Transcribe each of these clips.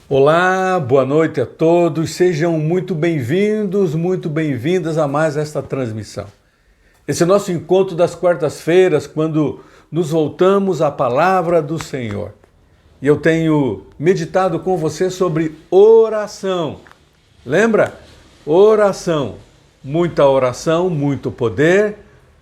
Olá, boa noite a todos, sejam muito bem-vindos, muito bem-vindas a mais esta transmissão. Esse é o nosso encontro das quartas-feiras, quando nos voltamos à palavra do Senhor. E eu tenho meditado com você sobre oração. Lembra? Oração. Muita oração, muito poder.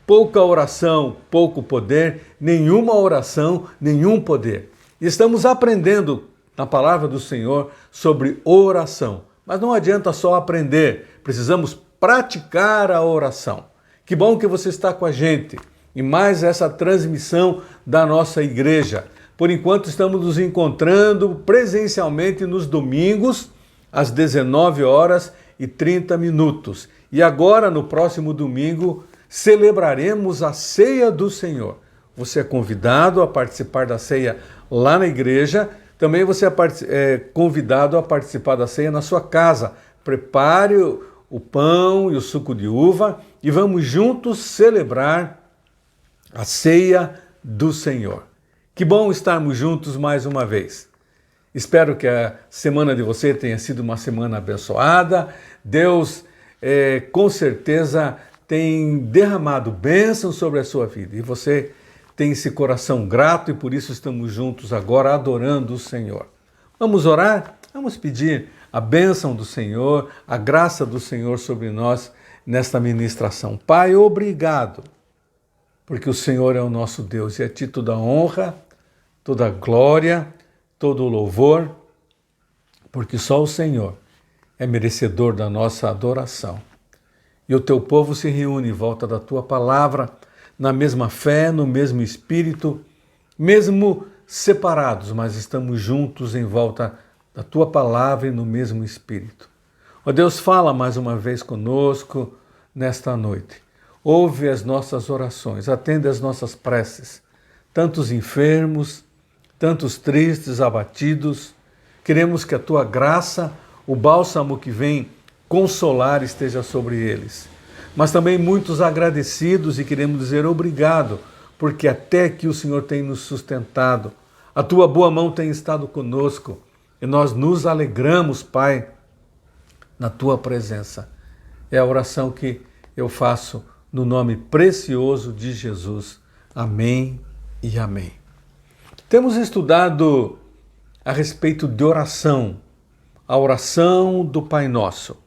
Pouca oração, pouco poder. Nenhuma oração, nenhum poder. E estamos aprendendo na palavra do Senhor sobre oração. Mas não adianta só aprender, precisamos praticar a oração. Que bom que você está com a gente em mais essa transmissão da nossa igreja. Por enquanto estamos nos encontrando presencialmente nos domingos, às 19h30. E agora, no próximo domingo, celebraremos a Ceia do Senhor. Você é convidado a participar da ceia lá na igreja. Também você é convidado a participar da ceia na sua casa. Prepare o pão e o suco de uva e vamos juntos celebrar a ceia do Senhor. Que bom estarmos juntos mais uma vez. Espero que a semana de você tenha sido uma semana abençoada. Deus, com certeza, tem derramado bênção sobre a sua vida. E você tem esse coração grato e por isso estamos juntos agora adorando o Senhor. Vamos orar? Vamos pedir a bênção do Senhor, a graça do Senhor sobre nós nesta ministração. Pai, obrigado, porque o Senhor é o nosso Deus e a Ti toda a honra, toda a glória, todo o louvor, porque só o Senhor é merecedor da nossa adoração. E o Teu povo se reúne em volta da Tua palavra, na mesma fé, no mesmo espírito, mesmo separados, mas estamos juntos em volta da Tua palavra e no mesmo espírito. Ó Deus, fala mais uma vez conosco nesta noite. Ouve as nossas orações, atende as nossas preces. Tantos enfermos, tantos tristes, abatidos. Queremos que a Tua graça, o bálsamo que vem consolar, esteja sobre eles. Mas também muitos agradecidos e queremos dizer obrigado, porque até aqui o Senhor tem nos sustentado. A Tua boa mão tem estado conosco e nós nos alegramos, Pai, na Tua presença. É a oração que eu faço no nome precioso de Jesus. Amém e amém. Temos estudado a respeito de oração, a oração do Pai Nosso,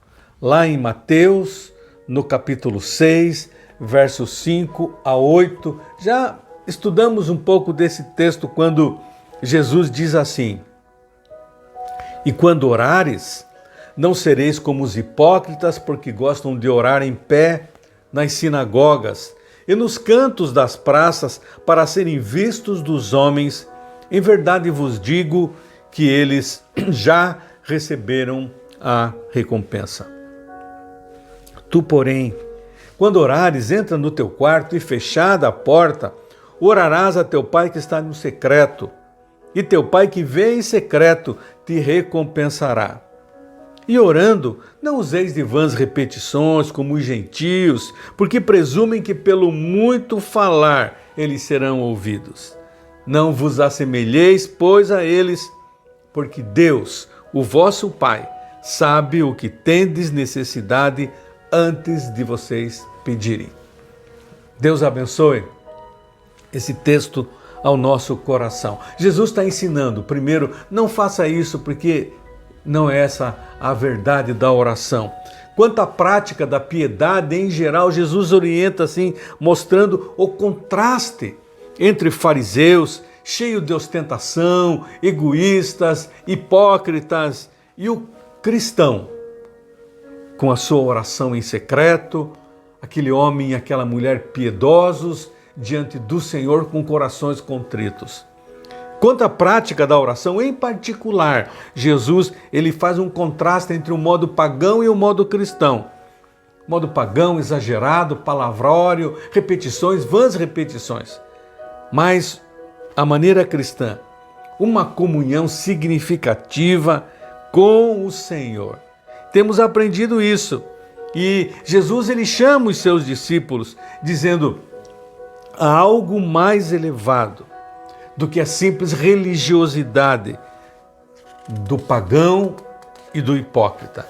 lá em Mateus, no capítulo 6, versos 5 a 8. Já estudamos um pouco desse texto quando Jesus diz assim: E quando orares, não sereis como os hipócritas, porque gostam de orar em pé nas sinagogas e nos cantos das praças para serem vistos dos homens. Em verdade vos digo que eles já receberam a recompensa. Tu, porém, quando orares, entra no teu quarto e, fechada a porta, orarás a teu Pai que está no secreto, e teu Pai que vê em secreto te recompensará. E orando, não useis de vãs repetições como os gentios, porque presumem que pelo muito falar eles serão ouvidos. Não vos assemelheis, pois, a eles, porque Deus, o vosso Pai, sabe o que tendes necessidade antes de vocês pedirem. Deus abençoe esse texto ao nosso coração. Jesus está ensinando, primeiro, não faça isso porque não é essa a verdade da oração. Quanto à prática da piedade em geral, Jesus orienta assim, mostrando o contraste entre fariseus, cheios de ostentação, egoístas, hipócritas, e o cristão, com a sua oração em secreto, aquele homem e aquela mulher piedosos diante do Senhor com corações contritos. Quanto à prática da oração, em particular, Jesus ele faz um contraste entre o modo pagão e o modo cristão. O modo pagão, exagerado, palavrório, repetições, vãs repetições. Mas a maneira cristã, uma comunhão significativa com o Senhor. Temos aprendido isso. E Jesus ele chama os seus discípulos dizendo: há algo mais elevado do que a simples religiosidade do pagão e do hipócrita.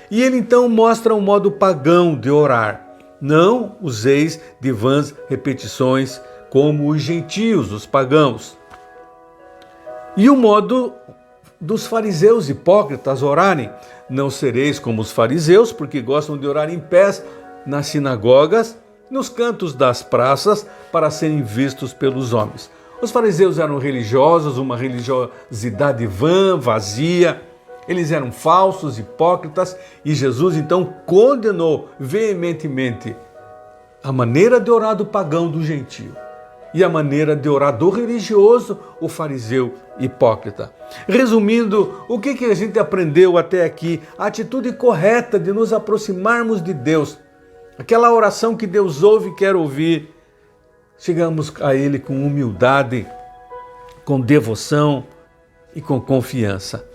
E ele então mostra um modo pagão de orar. Não useis de vãs repetições como os gentios, os pagãos. E o modo dos fariseus hipócritas orarem. Não sereis como os fariseus, porque gostam de orar em pés nas sinagogas, nos cantos das praças, para serem vistos pelos homens. Os fariseus eram religiosos, uma religiosidade vã, vazia. Eles eram falsos, hipócritas, e Jesus então condenou veementemente a maneira de orar do pagão, do gentio, e a maneira de orar do religioso, o fariseu hipócrita. Resumindo, o que a gente aprendeu até aqui? A atitude correta de nos aproximarmos de Deus. Aquela oração que Deus ouve e quer ouvir. Chegamos a Ele com humildade, com devoção e com confiança.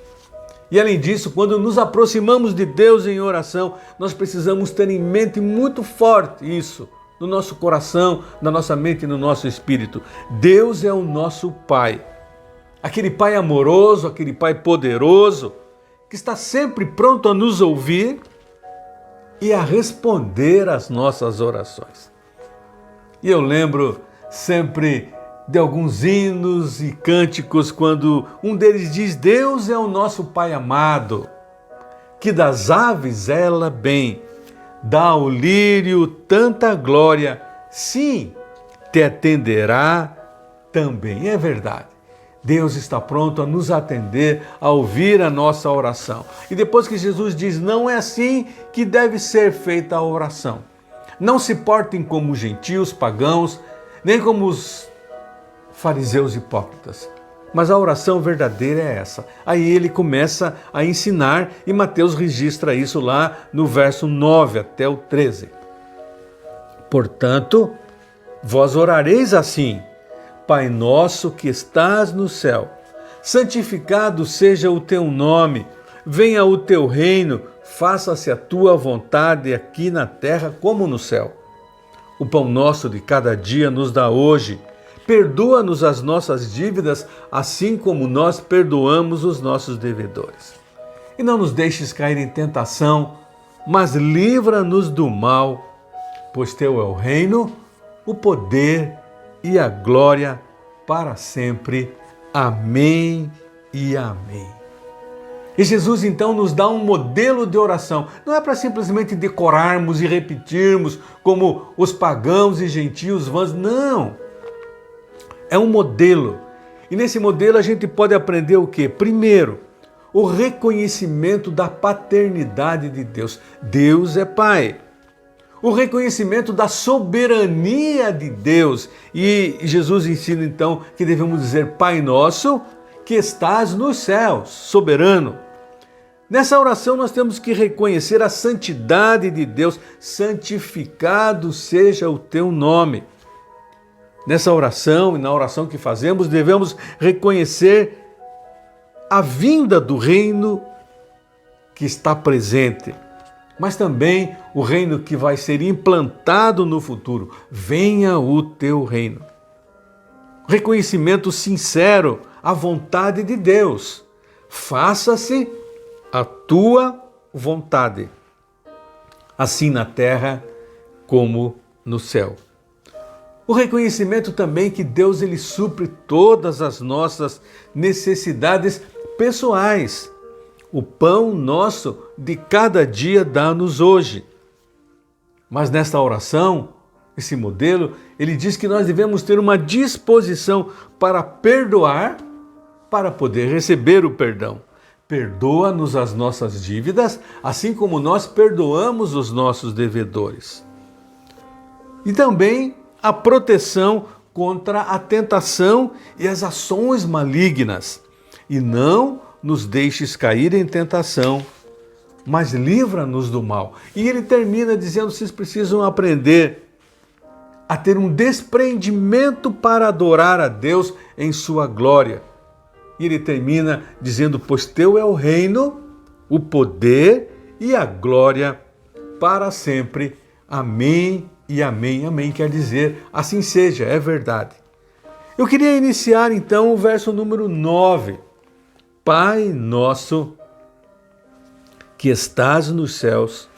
E além disso, quando nos aproximamos de Deus em oração, nós precisamos ter em mente muito forte isso, no nosso coração, na nossa mente e no nosso espírito. Deus é o nosso Pai. Aquele Pai amoroso, aquele Pai poderoso, que está sempre pronto a nos ouvir e a responder às nossas orações. E eu lembro sempre de alguns hinos e cânticos quando um deles diz: Deus é o nosso Pai amado, que das aves ela bem, dá ao lírio tanta glória, sim, te atenderá também. É verdade. Deus está pronto a nos atender, a ouvir a nossa oração. E depois que Jesus diz: não é assim que deve ser feita a oração. Não se portem como os gentios, pagãos, nem como os fariseus hipócritas. Mas a oração verdadeira é essa. Aí ele começa a ensinar e Mateus registra isso lá no verso 9 até o 13. Portanto, vós orareis assim: Pai nosso que estás no céu, santificado seja o teu nome, venha o teu reino, faça-se a tua vontade aqui na terra como no céu. O pão nosso de cada dia nos dá hoje. Perdoa-nos as nossas dívidas, assim como nós perdoamos os nossos devedores. E não nos deixes cair em tentação, mas livra-nos do mal, pois teu é o reino, o poder e a glória para sempre. Amém e amém. E Jesus então nos dá um modelo de oração. Não é para simplesmente decorarmos e repetirmos como os pagãos e gentios vãs, não. É um modelo. E nesse modelo a gente pode aprender o quê? Primeiro, o reconhecimento da paternidade de Deus. Deus é Pai. O reconhecimento da soberania de Deus. E Jesus ensina então que devemos dizer: Pai nosso que estás nos céus, soberano. Nessa oração nós temos que reconhecer a santidade de Deus. Santificado seja o teu nome. Nessa oração e na oração que fazemos, devemos reconhecer a vinda do reino que está presente, mas também o reino que vai ser implantado no futuro. Venha o teu reino. Reconhecimento sincero à vontade de Deus. Faça-se a tua vontade, assim na terra como no céu. O reconhecimento também que Deus ele supre todas as nossas necessidades pessoais. O pão nosso de cada dia dá-nos hoje. Mas nesta oração, esse modelo, ele diz que nós devemos ter uma disposição para perdoar, para poder receber o perdão. Perdoa-nos as nossas dívidas, assim como nós perdoamos os nossos devedores. E também a proteção contra a tentação e as ações malignas. E não nos deixes cair em tentação, mas livra-nos do mal. E ele termina dizendo: vocês precisam aprender a ter um desprendimento para adorar a Deus em sua glória. E ele termina dizendo: pois teu é o reino, o poder e a glória para sempre. Amém e amém. Amém quer dizer assim seja, é verdade. Eu queria iniciar então o verso número 9. Pai nosso que estás nos céus,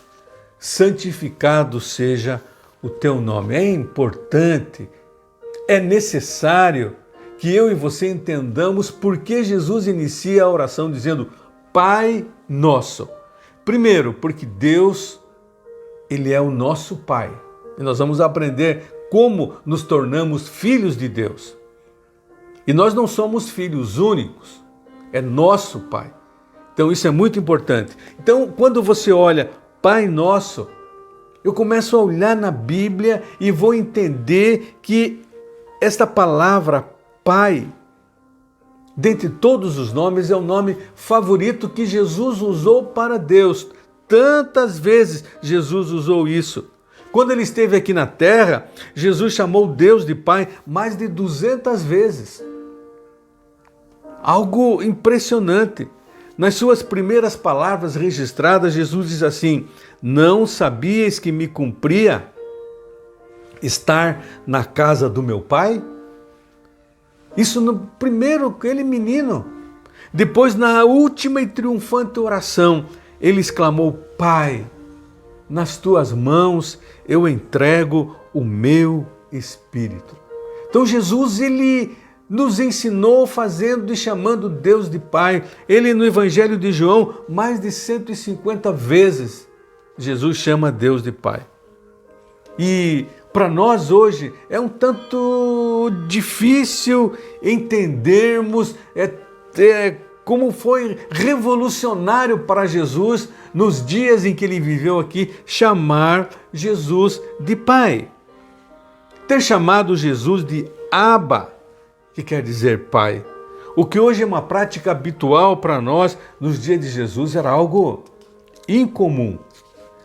santificado seja o teu nome. É importante, é necessário que eu e você entendamos por que Jesus inicia a oração dizendo Pai nosso. Primeiro, porque Deus, Ele é o nosso Pai. E nós vamos aprender como nos tornamos filhos de Deus. E nós não somos filhos únicos, é nosso Pai. Então isso é muito importante. Então quando você olha Pai Nosso, eu começo a olhar na Bíblia e vou entender que esta palavra Pai, dentre todos os nomes, é o nome favorito que Jesus usou para Deus. Tantas vezes Jesus usou isso. Quando ele esteve aqui na terra, Jesus chamou Deus de Pai mais de 200 vezes. Algo impressionante. Nas suas primeiras palavras registradas, Jesus diz assim: não sabias que me cumpria estar na casa do meu Pai? Isso no primeiro, aquele menino. Depois, na última e triunfante oração, ele exclamou: Pai, nas tuas mãos eu entrego o meu espírito. Então Jesus, ele nos ensinou fazendo e chamando Deus de Pai. Ele no Evangelho de João, mais de 150 vezes, Jesus chama Deus de Pai. E para nós hoje é um tanto difícil entendermos como foi revolucionário para Jesus nos dias em que ele viveu aqui, chamar Jesus de Pai. Ter chamado Jesus de Abba, que quer dizer Pai. O que hoje é uma prática habitual para nós, nos dias de Jesus, era algo incomum.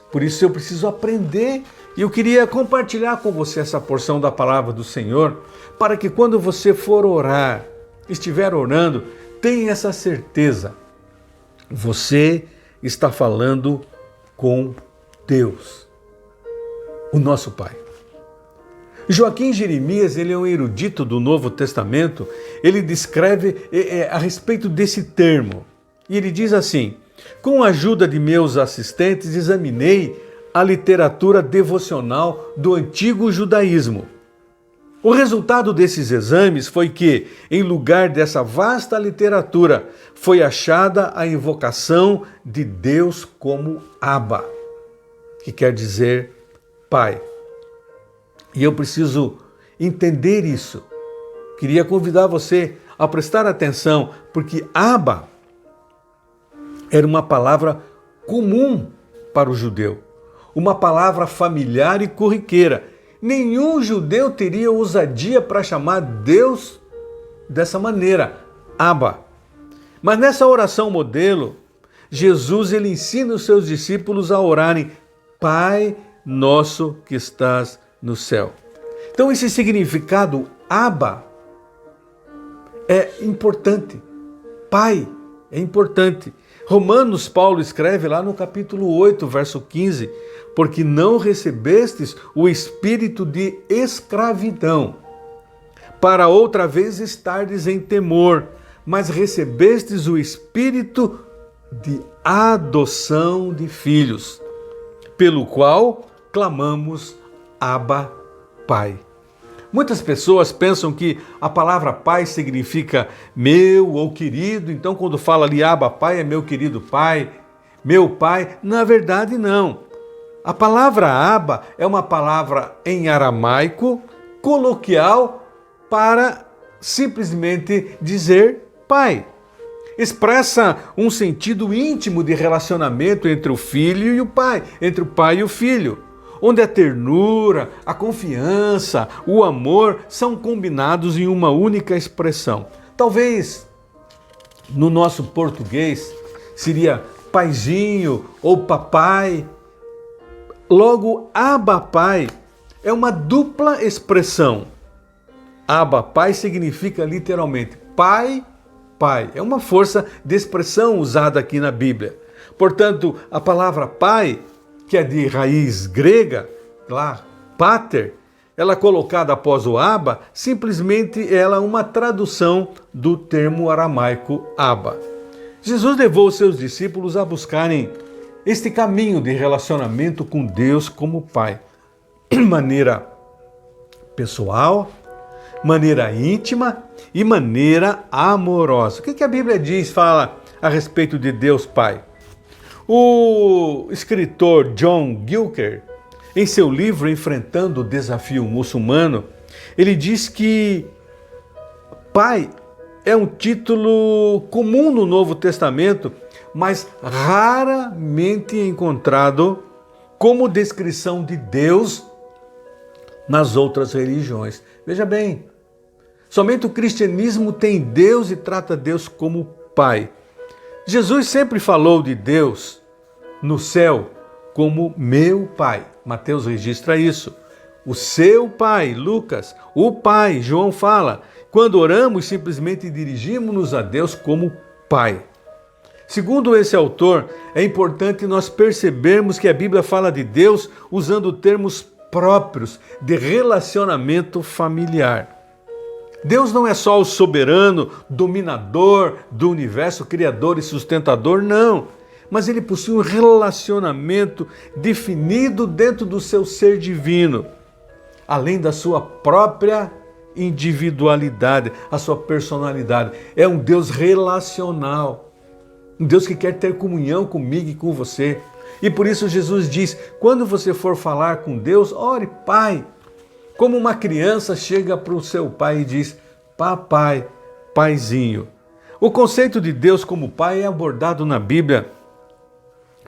Por isso eu preciso aprender e eu queria compartilhar com você essa porção da palavra do Senhor, para que quando você for orar, estiver orando, tenha essa certeza. Você está falando com Deus, o nosso Pai. Joaquim Jeremias, ele é um erudito do Novo Testamento, ele descreve a respeito desse termo. E ele diz assim: com a ajuda de meus assistentes, examinei a literatura devocional do antigo judaísmo. O resultado desses exames foi que, em lugar dessa vasta literatura, foi achada a invocação de Deus como Abba, que quer dizer Pai. E eu preciso entender isso. Queria convidar você a prestar atenção, porque Abba era uma palavra comum para o judeu, uma palavra familiar e corriqueira. Nenhum judeu teria ousadia para chamar Deus dessa maneira, Abba. Mas nessa oração modelo, Jesus ele ensina os seus discípulos a orarem: Pai nosso que estás no céu. Então esse significado Abba é importante. Pai é importante. Romanos, Paulo escreve lá no capítulo 8, verso 15, porque não recebestes o espírito de escravidão, para outra vez estardes em temor, mas recebestes o espírito de adoção de filhos, pelo qual clamamos Abba, Pai. Muitas pessoas pensam que a palavra Pai significa meu ou querido, então quando fala ali Abba, Pai, é meu querido Pai, meu Pai. Na verdade, não. A palavra Abba é uma palavra em aramaico, coloquial, para simplesmente dizer Pai. Expressa um sentido íntimo de relacionamento entre o filho e o pai, entre o pai e o filho, onde a ternura, a confiança, o amor são combinados em uma única expressão. Talvez no nosso português seria paizinho ou papai. Logo, Abba Pai é uma dupla expressão. Abba Pai significa literalmente Pai, Pai. É uma força de expressão usada aqui na Bíblia. Portanto, a palavra Pai, que é de raiz grega, lá, pater, ela colocada após o Abba, simplesmente ela é uma tradução do termo aramaico Abba. Jesus levou os seus discípulos a buscarem este caminho de relacionamento com Deus como Pai, de maneira pessoal, maneira íntima e maneira amorosa. O que a Bíblia fala a respeito de Deus Pai? O escritor John Gilker, em seu livro Enfrentando o Desafio Muçulmano, ele diz que Pai é um título comum no Novo Testamento, mas raramente encontrado como descrição de Deus nas outras religiões. Veja bem, somente o cristianismo tem Deus e trata Deus como Pai. Jesus sempre falou de Deus no céu como meu Pai. Mateus registra isso. O seu Pai, Lucas, o Pai, João fala. Quando oramos, simplesmente dirigimos-nos a Deus como Pai. Segundo esse autor, é importante nós percebermos que a Bíblia fala de Deus usando termos próprios de relacionamento familiar. Deus não é só o soberano, dominador do universo, criador e sustentador, não. Mas ele possui um relacionamento definido dentro do seu ser divino, além da sua própria individualidade, a sua personalidade. É um Deus relacional, um Deus que quer ter comunhão comigo e com você. E por isso Jesus diz, quando você for falar com Deus, ore Pai. Como uma criança chega para o seu pai e diz, papai, paizinho. O conceito de Deus como Pai é abordado na Bíblia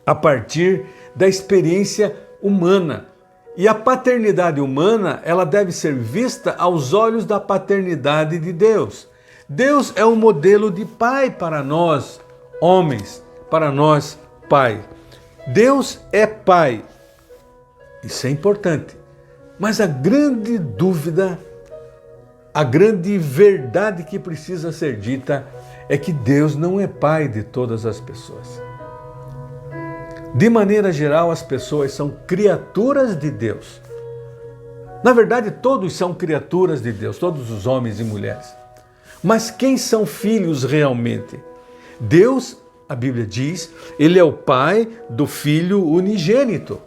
a partir da experiência humana. E a paternidade humana, ela deve ser vista aos olhos da paternidade de Deus. Deus é um modelo de pai para nós, homens, para nós, pai. Deus é pai. Isso é importante. Mas a grande dúvida, a grande verdade que precisa ser dita é que Deus não é pai de todas as pessoas. De maneira geral, as pessoas são criaturas de Deus. Na verdade, todos são criaturas de Deus, todos os homens e mulheres. Mas quem são filhos realmente? Deus, a Bíblia diz, ele é o Pai do Filho unigênito,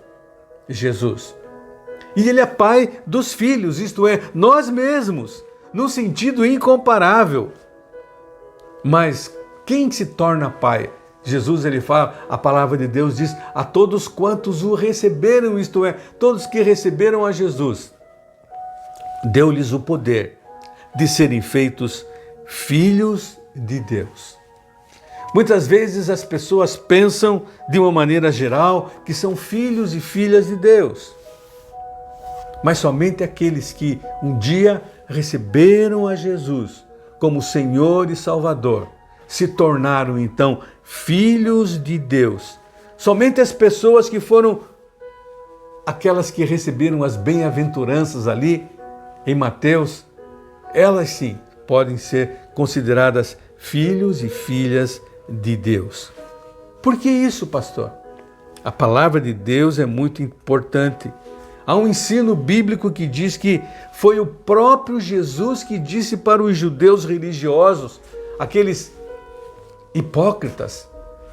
Jesus. E ele é Pai dos filhos, isto é, nós mesmos, num sentido incomparável. Mas quem se torna Pai? Jesus, ele fala, a palavra de Deus diz, a todos quantos o receberam, isto é, todos que receberam a Jesus, deu-lhes o poder de serem feitos filhos de Deus. Muitas vezes as pessoas pensam, de uma maneira geral, que são filhos e filhas de Deus. Mas somente aqueles que um dia receberam a Jesus como Senhor e Salvador se tornaram então filhos de Deus. Somente as pessoas que foram aquelas que receberam as bem-aventuranças ali em Mateus, elas sim podem ser consideradas filhos e filhas de Deus. Por que isso, pastor? A palavra de Deus é muito importante. Há um ensino bíblico que diz que foi o próprio Jesus que disse para os judeus religiosos, aqueles hipócritas,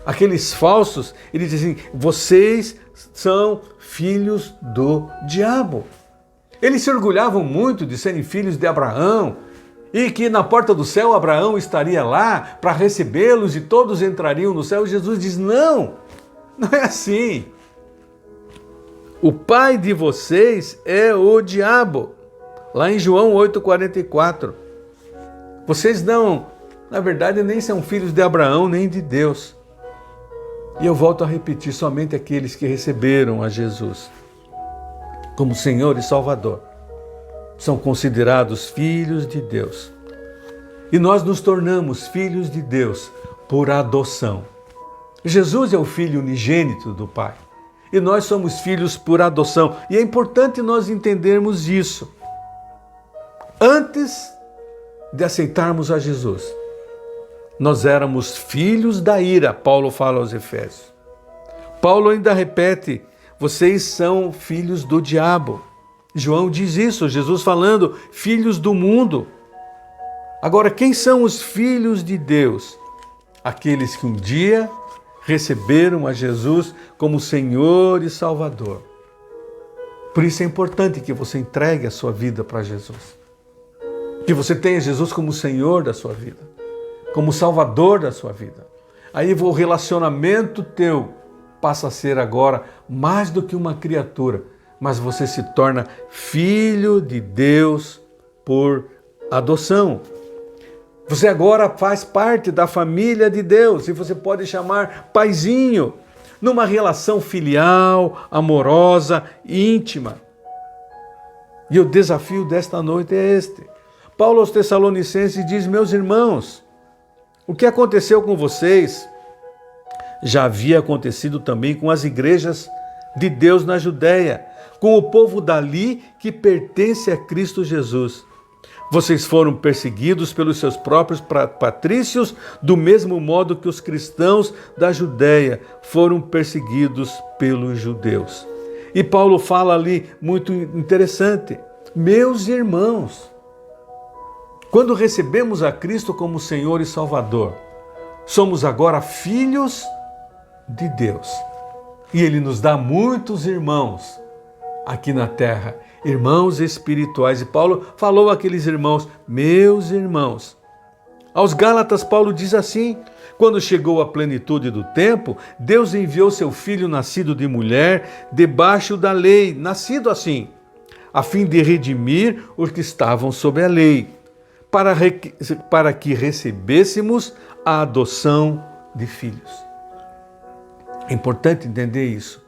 aqueles falsos, ele diz assim, vocês são filhos do diabo. Eles se orgulhavam muito de serem filhos de Abraão e que na porta do céu Abraão estaria lá para recebê-los e todos entrariam no céu. Jesus diz, não é assim. O pai de vocês é o diabo. Lá em João 8,44. Vocês não, na verdade, nem são filhos de Abraão, nem de Deus. E eu volto a repetir, somente aqueles que receberam a Jesus como Senhor e Salvador são considerados filhos de Deus. E nós nos tornamos filhos de Deus por adoção. Jesus é o Filho unigênito do Pai. E nós somos filhos por adoção. E é importante nós entendermos isso. Antes de aceitarmos a Jesus, nós éramos filhos da ira, Paulo fala aos Efésios. Paulo ainda repete, vocês são filhos do diabo. João diz isso, Jesus falando, filhos do mundo. Agora, quem são os filhos de Deus? aqueles que um dia receberam a Jesus como Senhor e Salvador. Por isso é importante que você entregue a sua vida para Jesus. Que você tenha Jesus como Senhor da sua vida, como Salvador da sua vida. Aí o relacionamento teu passa a ser agora mais do que uma criatura, mas você se torna filho de Deus por adoção. Você agora faz parte da família de Deus e você pode chamar paizinho, numa relação filial, amorosa, íntima. E o desafio desta noite é este. Paulo aos Tessalonicenses diz: meus irmãos, o que aconteceu com vocês já havia acontecido também com as igrejas de Deus na Judéia, com o povo dali que pertence a Cristo Jesus. Vocês foram perseguidos pelos seus próprios patrícios, do mesmo modo que os cristãos da Judéia foram perseguidos pelos judeus. E Paulo fala ali muito interessante: meus irmãos, quando recebemos a Cristo como Senhor e Salvador, somos agora filhos de Deus. E Ele nos dá muitos irmãos aqui na terra, irmãos espirituais. E Paulo falou àqueles irmãos: meus irmãos. Aos Gálatas, Paulo diz assim: quando chegou a plenitude do tempo, Deus enviou seu Filho nascido de mulher, debaixo da lei, nascido assim, a fim de redimir os que estavam sob a lei, para que recebêssemos a adoção de filhos. É importante entender isso.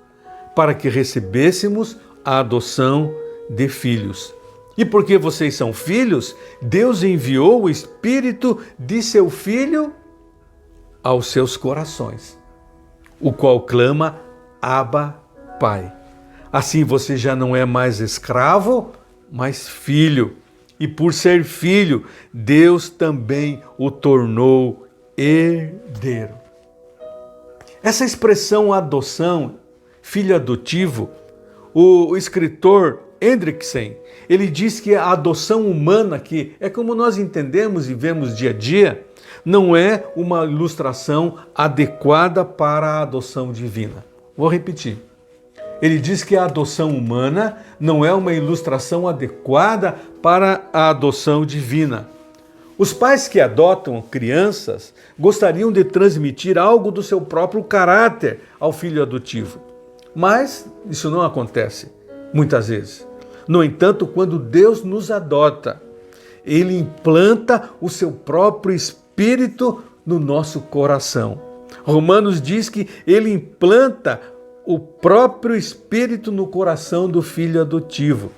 Para que recebêssemos a adoção de filhos. E porque vocês são filhos, Deus enviou o Espírito de seu Filho aos seus corações, o qual clama: Abba, Pai. Assim você já não é mais escravo, mas filho. E por ser filho, Deus também o tornou herdeiro. Essa expressão adoção, filho adotivo, o escritor Hendriksen, ele diz que a adoção humana, que é como nós entendemos e vemos dia a dia, não é uma ilustração adequada para a adoção divina. Vou repetir. Ele diz que a adoção humana não é uma ilustração adequada para a adoção divina. Os pais que adotam crianças gostariam de transmitir algo do seu próprio caráter ao filho adotivo. Mas isso não acontece, muitas vezes. No entanto, quando Deus nos adota, Ele implanta o seu próprio Espírito no nosso coração. Romanos diz que Ele implanta o próprio Espírito no coração do filho adotivo.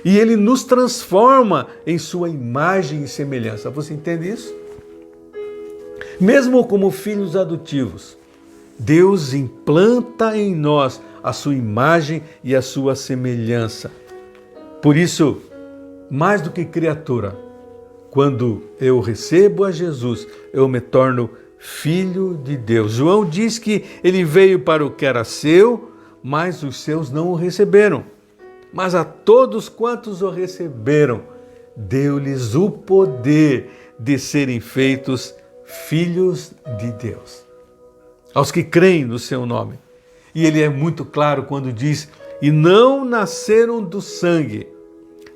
E Ele nos transforma em sua imagem e semelhança. Você entende isso? Mesmo como filhos adotivos, Deus implanta em nós a sua imagem e a sua semelhança. Por isso, mais do que criatura, quando eu recebo a Jesus, eu me torno filho de Deus. João diz que ele veio para o que era seu, mas os seus não o receberam. Mas a todos quantos o receberam, deu-lhes o poder de serem feitos filhos de Deus. Aos que creem no seu nome. E ele é muito claro quando diz: e não nasceram do sangue,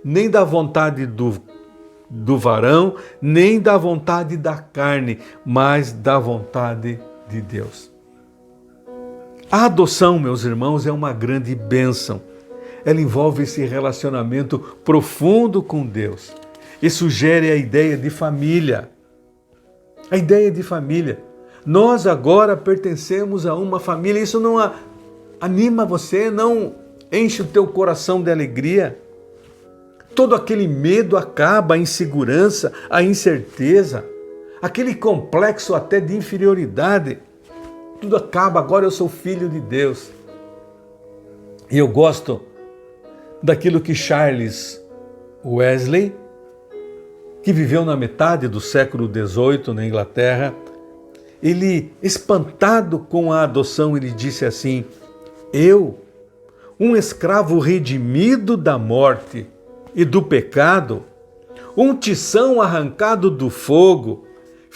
nem da vontade do varão, nem da vontade da carne, mas da vontade de Deus. A adoção, meus irmãos, é uma grande bênção. Ela envolve esse relacionamento profundo com Deus. E sugere a ideia de família. A ideia de família. Nós agora pertencemos a uma família. Isso não anima você, não enche o teu coração de alegria. Todo aquele medo acaba, a insegurança, a incerteza, aquele complexo até de inferioridade. Tudo acaba, agora eu sou filho de Deus. E eu gosto daquilo que Charles Wesley, que viveu na metade do século XVIII na Inglaterra, ele, espantado com a adoção, ele disse assim: eu, um escravo redimido da morte e do pecado, um tição arrancado do fogo,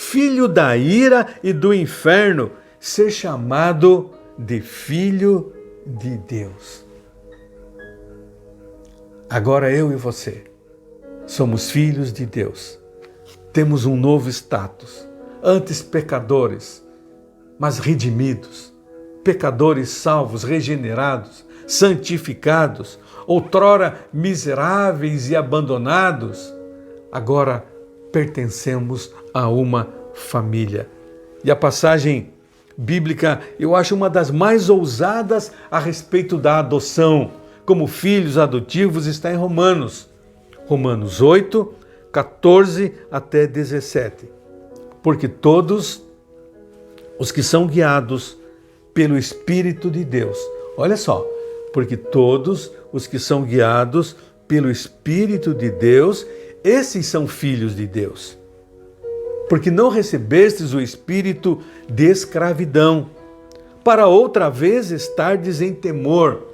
filho da ira e do inferno, ser chamado de filho de Deus. Agora eu e você somos filhos de Deus. Temos um novo status. Antes pecadores, mas redimidos. Pecadores salvos, regenerados, santificados. Outrora miseráveis e abandonados. Agora pertencemos a uma família. E a passagem bíblica, eu acho uma das mais ousadas a respeito da adoção como filhos adotivos, está em Romanos 8, 14 até 17. Porque todos os que são guiados pelo Espírito de Deus, olha só, porque todos os que são guiados pelo Espírito de Deus, esses são filhos de Deus. Porque não recebestes o espírito de escravidão, para outra vez estardes em temor.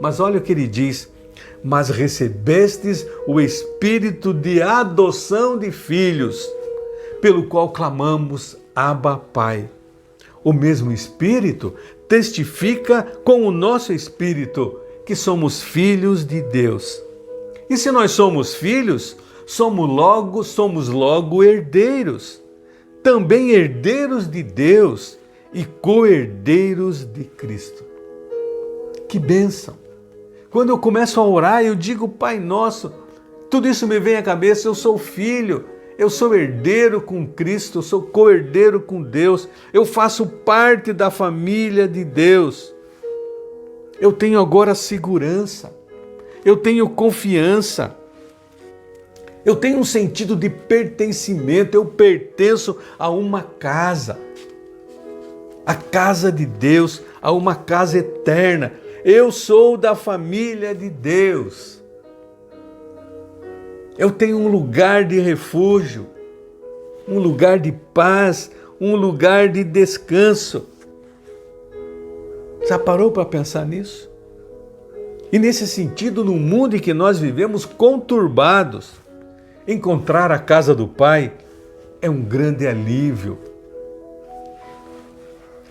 Mas olha o que ele diz: mas recebestes o espírito de adoção de filhos, pelo qual clamamos, Abba, Pai. O mesmo Espírito testifica com o nosso espírito que somos filhos de Deus. E se nós somos filhos, somos logo herdeiros, também herdeiros de Deus e co-herdeiros de Cristo. Que bênção! Quando eu começo a orar, eu digo, Pai Nosso, tudo isso me vem à cabeça, eu sou filho, eu sou herdeiro com Cristo, eu sou co-herdeiro com Deus, eu faço parte da família de Deus. Eu tenho agora segurança, eu tenho confiança, eu tenho um sentido de pertencimento, eu pertenço a uma casa, a casa de Deus, a uma casa eterna. Eu sou da família de Deus. Eu tenho um lugar de refúgio, um lugar de paz, um lugar de descanso. Já parou para pensar nisso? E nesse sentido, no mundo em que nós vivemos conturbados, encontrar a casa do Pai é um grande alívio.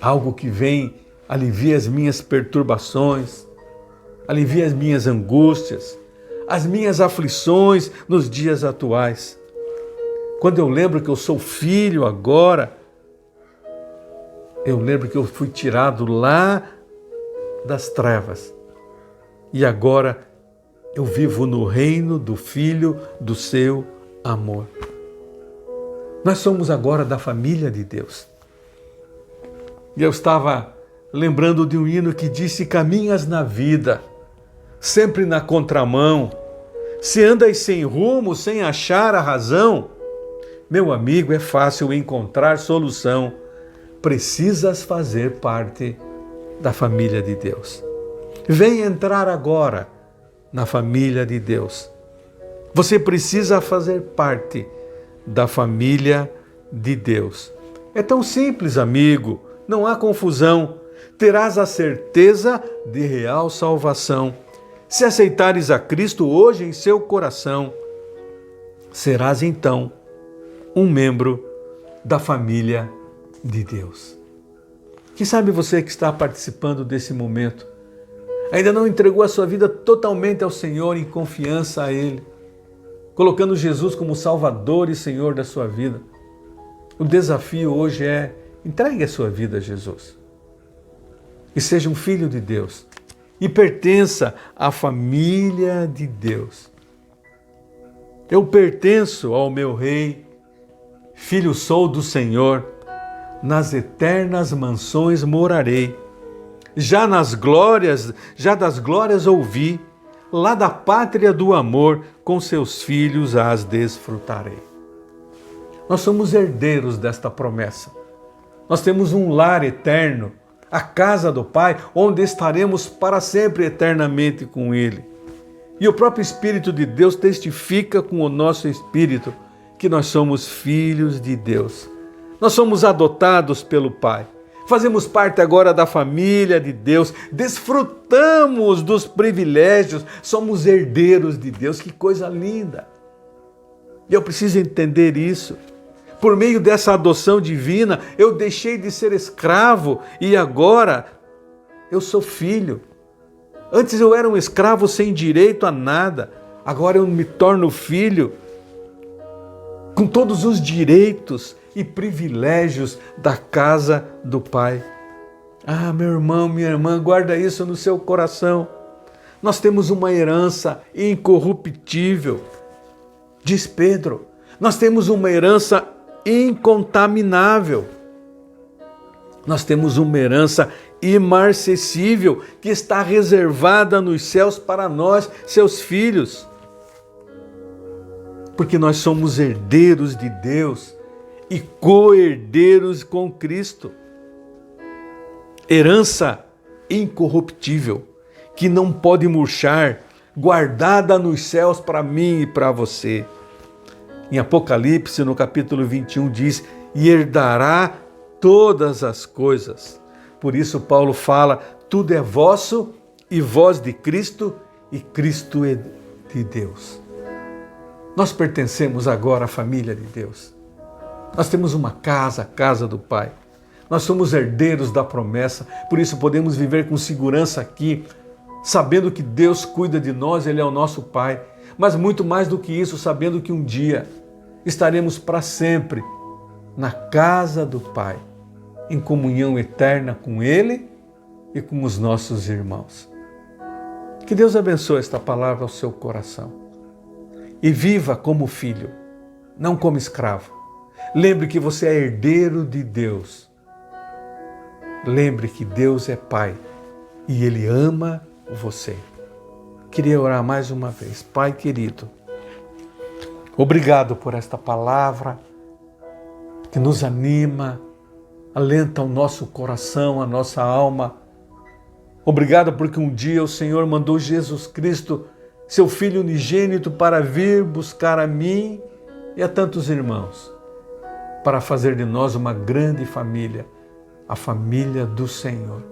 Algo que vem, alivia as minhas perturbações, alivia as minhas angústias, as minhas aflições nos dias atuais. Quando eu lembro que eu sou filho agora, eu lembro que eu fui tirado lá das trevas e agora eu vivo no reino do Filho do seu amor. Nós somos agora da família de Deus. E eu estava lembrando de um hino que disse: caminhas na vida, sempre na contramão, se andas sem rumo, sem achar a razão, meu amigo, é fácil encontrar solução, precisas fazer parte da família de Deus. Vem entrar agora na família de Deus. Você precisa fazer parte da família de Deus. É tão simples, amigo, não há confusão. Terás a certeza de real salvação. Se aceitares a Cristo hoje em seu coração, serás então um membro da família de Deus. Quem sabe você que está participando desse momento ainda não entregou a sua vida totalmente ao Senhor, em confiança a Ele, colocando Jesus como Salvador e Senhor da sua vida. O desafio hoje é: entregue a sua vida a Jesus e seja um filho de Deus e pertença à família de Deus. Eu pertenço ao meu Rei, filho sou do Senhor, nas eternas mansões morarei. Já das glórias ouvi, lá da pátria do amor, com seus filhos as desfrutarei. Nós somos herdeiros desta promessa. Nós temos um lar eterno, a casa do Pai, onde estaremos para sempre eternamente com Ele. E o próprio Espírito de Deus testifica com o nosso espírito que nós somos filhos de Deus. Nós somos adotados pelo Pai. Fazemos parte agora da família de Deus, desfrutamos dos privilégios, somos herdeiros de Deus. Que coisa linda! E eu preciso entender isso, Por meio dessa adoção divina, eu deixei de ser escravo e agora eu sou filho. Antes eu era um escravo sem direito a nada, agora eu me torno filho com todos os direitos e privilégios da casa do Pai. Ah, meu irmão, minha irmã, guarda isso no seu coração. Nós temos uma herança incorruptível, diz Pedro. Nós temos uma herança incontaminável. Nós temos uma herança imarcessível que está reservada nos céus para nós, seus filhos. Porque nós somos herdeiros de Deus e co-herdeiros com Cristo. Herança incorruptível, que não pode murchar, guardada nos céus para mim e para você. Em Apocalipse, no capítulo 21, diz: e herdará todas as coisas. Por isso Paulo fala: tudo é vosso e vós de Cristo e Cristo é de Deus. Nós pertencemos agora à família de Deus. Nós temos uma casa, a casa do Pai. Nós somos herdeiros da promessa, por isso podemos viver com segurança aqui, sabendo que Deus cuida de nós, Ele é o nosso Pai. Mas muito mais do que isso, sabendo que um dia estaremos para sempre na casa do Pai, em comunhão eterna com Ele e com os nossos irmãos. Que Deus abençoe esta palavra ao seu coração. E viva como filho, não como escravo. Lembre que você é herdeiro de Deus. Lembre que Deus é Pai e Ele ama você. Queria orar mais uma vez. Pai querido, obrigado por esta palavra que nos anima, alenta o nosso coração, a nossa alma. Obrigado porque um dia o Senhor mandou Jesus Cristo, seu Filho unigênito, para vir buscar a mim e a tantos irmãos, para fazer de nós uma grande família, a família do Senhor.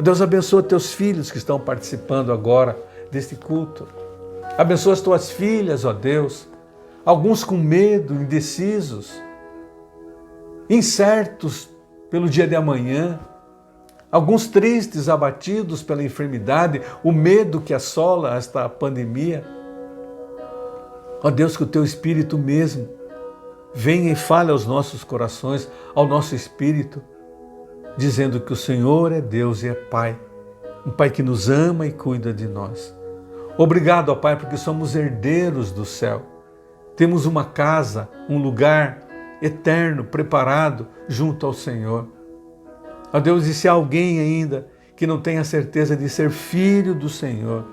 Deus, abençoa teus filhos que estão participando agora deste culto. Abençoa as tuas filhas, ó Deus, alguns com medo, indecisos, incertos pelo dia de amanhã, alguns tristes, abatidos pela enfermidade, o medo que assola esta pandemia. Ó Deus, que o teu Espírito mesmo venha e fale aos nossos corações, ao nosso espírito, dizendo que o Senhor é Deus e é Pai, um Pai que nos ama e cuida de nós. Obrigado, ó Pai, porque somos herdeiros do céu. Temos uma casa, um lugar eterno, preparado junto ao Senhor. Ó Deus, e se há alguém ainda que não tenha certeza de ser filho do Senhor,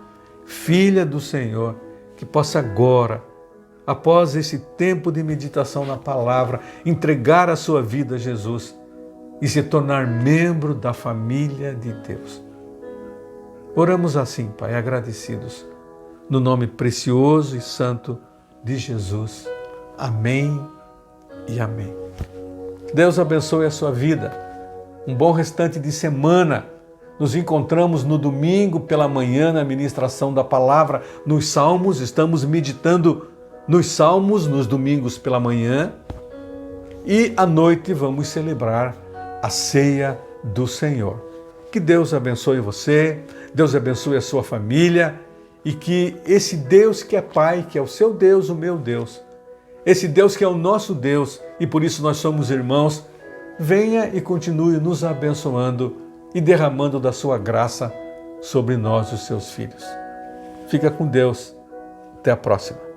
filha do Senhor, que possa agora, após esse tempo de meditação na palavra, entregar a sua vida a Jesus e se tornar membro da família de Deus. Oramos assim, Pai, agradecidos, no nome precioso e santo de Jesus. Amém e amém. Deus abençoe a sua vida. Um bom restante de semana. Nos encontramos no domingo pela manhã na ministração da palavra nos Salmos. Estamos meditando nos Salmos nos domingos pela manhã. E à noite vamos celebrar a ceia do Senhor. Que Deus abençoe você, Deus abençoe a sua família e que esse Deus que é Pai, que é o seu Deus, o meu Deus, esse Deus que é o nosso Deus e por isso nós somos irmãos, venha e continue nos abençoando e derramando da sua graça sobre nós, os seus filhos. Fica com Deus. Até a próxima.